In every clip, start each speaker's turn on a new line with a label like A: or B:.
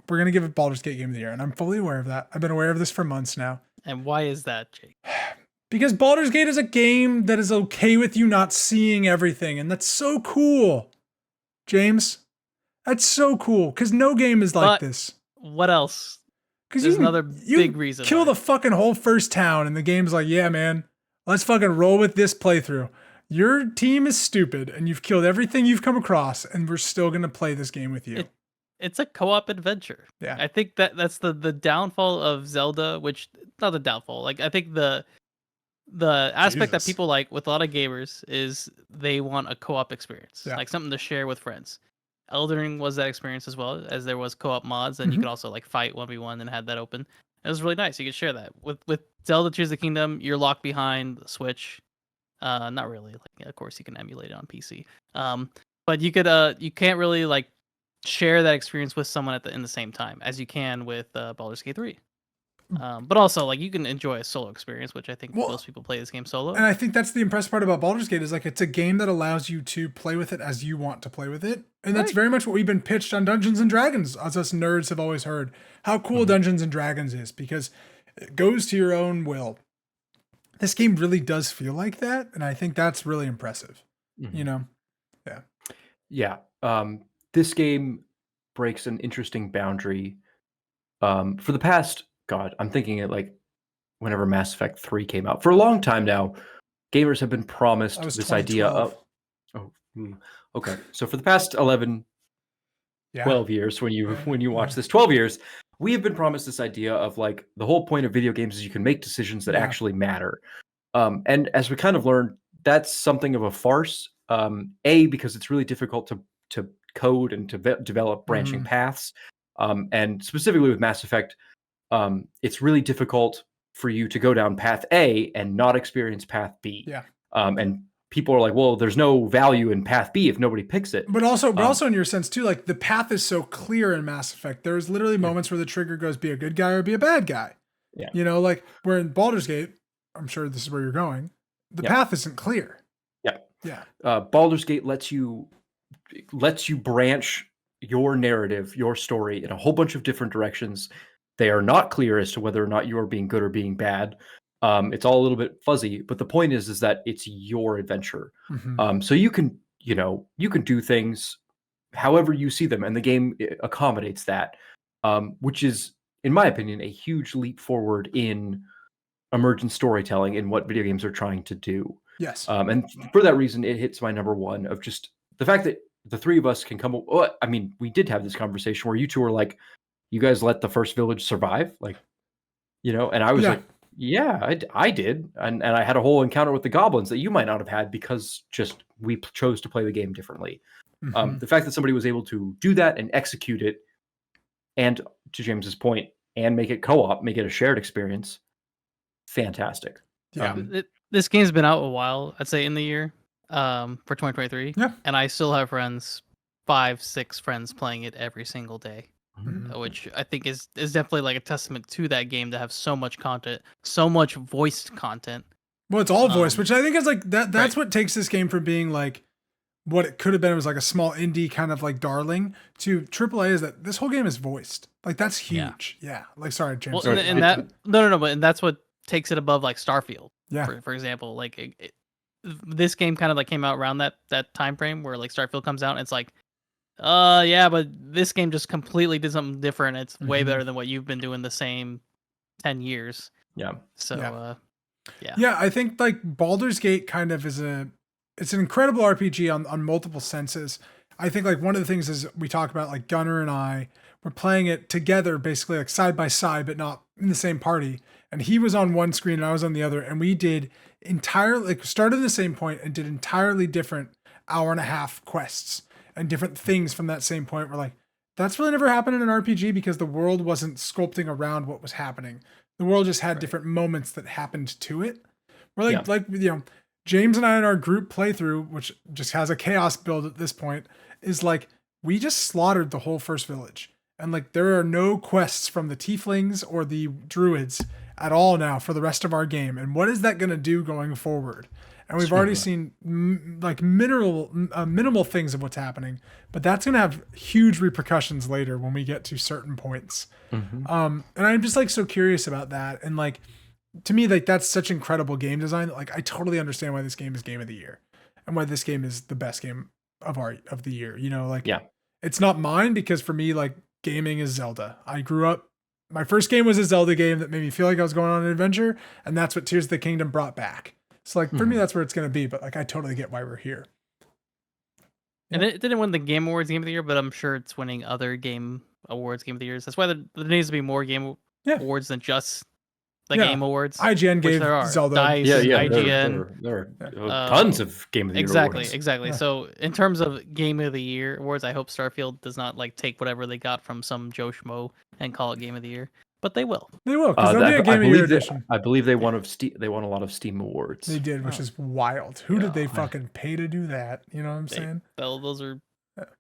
A: we're going to give it Baldur's Gate Game of the Year. And I'm fully aware of that. I've been aware of this for months now.
B: And why is that, Jake?
A: Because Baldur's Gate is a game that is okay with you not seeing everything. And that's so cool. James, that's so cool. Because no game is like this.
B: What else?
A: Because
B: there's another big reason.
A: Kill the fucking whole first town, and the game's like, yeah, man, let's fucking roll with this playthrough. Your team is stupid, and you've killed everything you've come across, and we're still gonna play this game with you.
B: It's a co-op adventure.
A: Yeah,
B: I think that's the downfall of Zelda, which not the downfall. Like I think the aspect that people like with a lot of gamers is they want a co-op experience, like something to share with friends. Elden Ring was that experience as well, as there was co-op mods, and you could also like fight 1v1 and had that open. It was really nice. You could share that with Zelda Tears of the Kingdom. You're locked behind the Switch. Not really. Like, of course, you can emulate it on PC. But you could you can't really like share that experience with someone in the same time as you can with Baldur's Gate 3. But also, like, you can enjoy a solo experience, which I think most people play this game solo.
A: And I think that's the impressive part about Baldur's Gate is like it's a game that allows you to play with it as you want to play with it. And that's very much what we've been pitched on Dungeons and Dragons, as us nerds have always heard. How cool Dungeons and Dragons is, because it goes to your own will. This game really does feel like that, and I think that's really impressive. You know? Yeah.
C: Yeah. This game breaks an interesting boundary. For the past, God, I'm thinking it like whenever Mass Effect 3 came out. For a long time now, gamers have been promised this idea of... Okay. So for the past 11, 12 years, when you watch this, 12 years, we have been promised this idea of like the whole point of video games is you can make decisions that actually matter. And as we kind of learned, that's something of a farce. Because it's really difficult to code and to develop branching paths. And specifically with Mass Effect, it's really difficult for you to go down path A and not experience path B.
A: Yeah.
C: And people are like, well, there's no value in path B if nobody picks it.
A: But also in your sense too, like the path is so clear in Mass Effect. There's literally moments where the trigger goes be a good guy or be a bad guy.
C: Yeah.
A: You know, like where in Baldur's Gate, I'm sure this is where you're going, the path isn't clear.
C: Yeah.
A: Yeah.
C: Baldur's Gate lets you branch your narrative, your story in a whole bunch of different directions. They are not clear as to whether or not you're being good or being bad. It's all a little bit fuzzy, but the point is that it's your adventure. So you can do things however you see them, and the game accommodates that, which is, in my opinion, a huge leap forward in emergent storytelling and what video games are trying to do.
A: Yes.
C: And for that reason, it hits my number one of just the fact that the three of us can come. I mean, we did have this conversation where you two were like, you guys let the first village survive, like, and I was like, yeah, I did. And I had a whole encounter with the goblins that you might not have had because just we chose to play the game differently. The fact that somebody was able to do that and execute it, and to James's point, and make it co-op, make it a shared experience, fantastic.
A: Yeah.
B: This game's been out a while, I'd say in the year, for 2023.
A: Yeah.
B: And I still have friends, 5-6 friends playing it every single day. Which I think is definitely like a testament to that game to have so much content, so much voiced content.
A: Well, it's all voiced, which I think is like that's what takes this game from being like what it could have been. It was like a small indie kind of like darling to AAA is that this whole game is voiced. Like that's huge. Yeah. Like, sorry, James.
B: Well, and that's what takes it above like Starfield.
A: Yeah.
B: For example, like this game kind of like came out around that time frame where like Starfield comes out and it's like, yeah, but this game just completely did something different. It's way better than what you've been doing the same 10 years.
C: Yeah.
B: So,
A: yeah, I think like Baldur's Gate kind of is it's an incredible RPG on multiple senses. I think like one of the things is we talk about like Gunnar and I were playing it together, basically like side by side, but not in the same party. And he was on one screen and I was on the other. And we did started in the same point and did entirely different hour-and-a-half quests and different things from that same point. We're like, that's really never happened in an RPG because the world wasn't sculpting around what was happening. The world just had different moments that happened to it. We're like, James and I in our group playthrough, which just has a chaos build at this point, is like, we just slaughtered the whole first village. And like, there are no quests from the tieflings or the druids at all now for the rest of our game. And what is that going to do going forward? and we've already seen like minimal things of what's happening, but that's gonna have huge repercussions later when we get to certain points. And I'm just like so curious about that, and like to me, like that's such incredible game design that like I totally understand why this game is game of the year and why this game is the best game of the year. You know, like it's not mine because for me, like gaming is Zelda. I grew up. My first game was a Zelda game that made me feel like I was going on an adventure, and that's what Tears of the Kingdom brought back. So like for me, that's where it's gonna be. But like I totally get why we're here.
B: And it didn't win the Game Awards Game of the Year, but I'm sure it's winning other Game Awards Game of the Years. That's why there needs to be more Game Awards than just the Game Awards.
A: IGN gave Zelda.
B: DICE, IGN.
C: There are tons of Game of the Year awards.
B: Exactly. So in terms of Game of the Year awards, I hope Starfield does not like take whatever they got from some Joe Schmo and call it Game of the Year. But they will.
A: They will, because they'll be a Game of the Year edition.
C: I believe they won a lot of Steam awards.
A: They did, which is wild. Who did they fucking pay to do that? You know what I'm saying?
B: Well, those are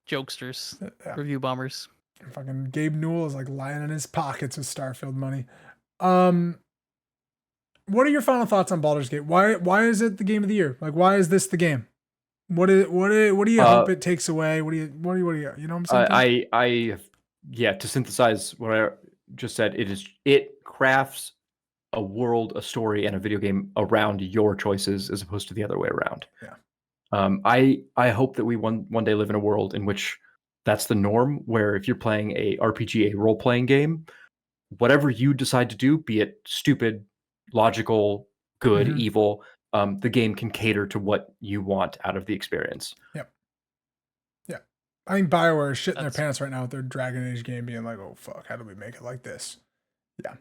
B: jokesters, review bombers.
A: Fucking Gabe Newell is like lying in his pockets with Starfield money. What are your final thoughts on Baldur's Gate? Why is it the Game of the Year? Like, why is this the game? What do you hope it takes away? What do you you know what I'm saying?
C: To synthesize what I just said, it crafts a world, a story, and a video game around your choices as opposed to the other way around. I hope that we one day live in a world in which that's the norm, where if you're playing a RPG, a role-playing game, whatever you decide to do, be it stupid, logical, good, evil, the game can cater to what you want out of the experience.
A: Yep. Yeah. I think BioWare is shitting their pants right now with their Dragon Age game being like, oh fuck, how do we make it like this? Yeah.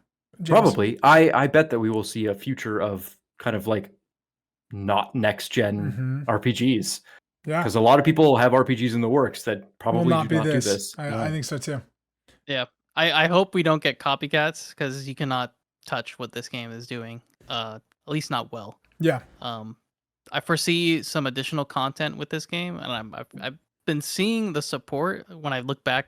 A: James.
C: Probably. I bet that we will see a future of kind of like not next gen RPGs. Yeah. Because a lot of people have RPGs in the works that probably do not do this.
A: I think so too.
B: Yeah. I hope we don't get copycats, because you cannot touch what this game is doing. At least not well.
A: Yeah.
B: I foresee some additional content with this game, and I've been seeing the support when I look back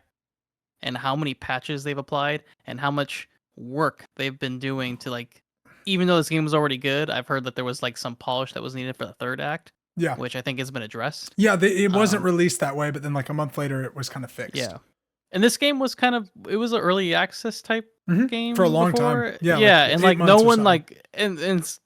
B: and how many patches they've applied and how much work they've been doing to, like, even though this game was already good, I've heard that there was like some polish that was needed for the third act. Yeah. Which I think has been addressed.
A: Yeah, it wasn't released that way, but then like a month later it was kind of fixed.
B: Yeah. And this game was it was an early access type game
A: for a long
B: before.
A: time. Yeah.
B: Yeah, and like no one like and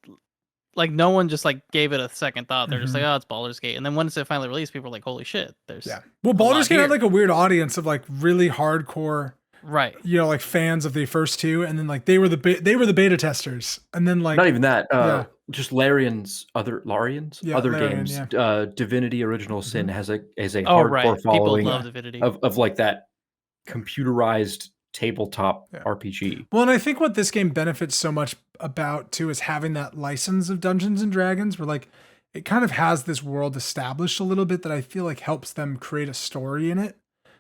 B: like no one just like gave it a second thought. They're just like, oh, it's Baldur's Gate. And then once it finally released, people were like, holy shit, there's
A: Well, Baldur's Gate had like a weird audience of like really hardcore,
B: right?
A: You know, like fans of the first two, and then like they were the beta testers, and then like
C: not even that. Just other games. Divinity: Original Sin has a hardcore following of like that computerized tabletop RPG.
A: Well, and I think what this game benefits so much about too is having that license of Dungeons and Dragons, where like it kind of has this world established a little bit that I feel like helps them create a story in it,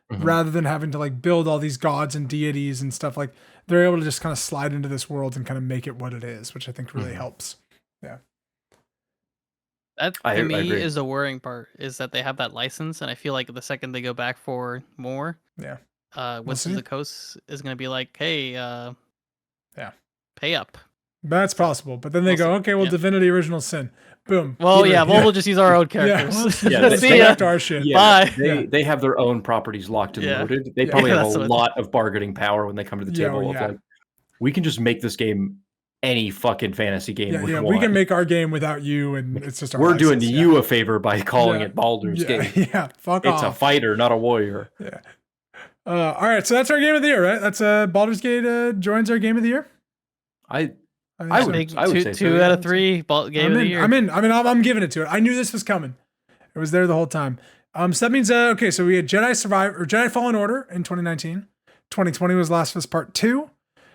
A: rather than having to like build all these gods and deities and stuff. Like they're able to just kind of slide into this world and kind of make it what it is, which I think really helps. Yeah.
B: That to me is the worrying part, is that they have that license, and I feel like the second they go back for more, Wizards of the Coast is going to be like, hey, pay up.
A: That's possible, but then they go, okay, well, Divinity: Original Sin, boom.
B: Well, we'll just use our own characters.
A: See ya. Our shit.
B: Bye.
C: They have their own properties locked and loaded. They probably have a lot of bargaining power when they come to the table. Like, we can just make this game any fucking fantasy game we want.
A: We can make our game without you, and it's just
C: we're doing you a favor by calling it Baldur's Gate.
A: Yeah, fuck off.
C: It's a fighter, not a warrior.
A: Yeah. All right, so that's our game of the year, right? That's Baldur's Gate joins our game of the year.
C: I would say
B: 2 out of 3 game of the year.
A: I'm giving it to it. I knew this was coming. It was there the whole time. So that means okay, so we had Jedi Fallen Order in 2019. 2020 was Last of Us Part 2.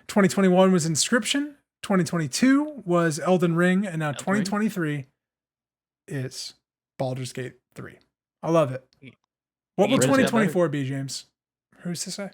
A: 2021 was Inscription. 2022 was Elden Ring, and now 2023 is Baldur's Gate 3. I love it. What will 2024 be, James? Who's to say?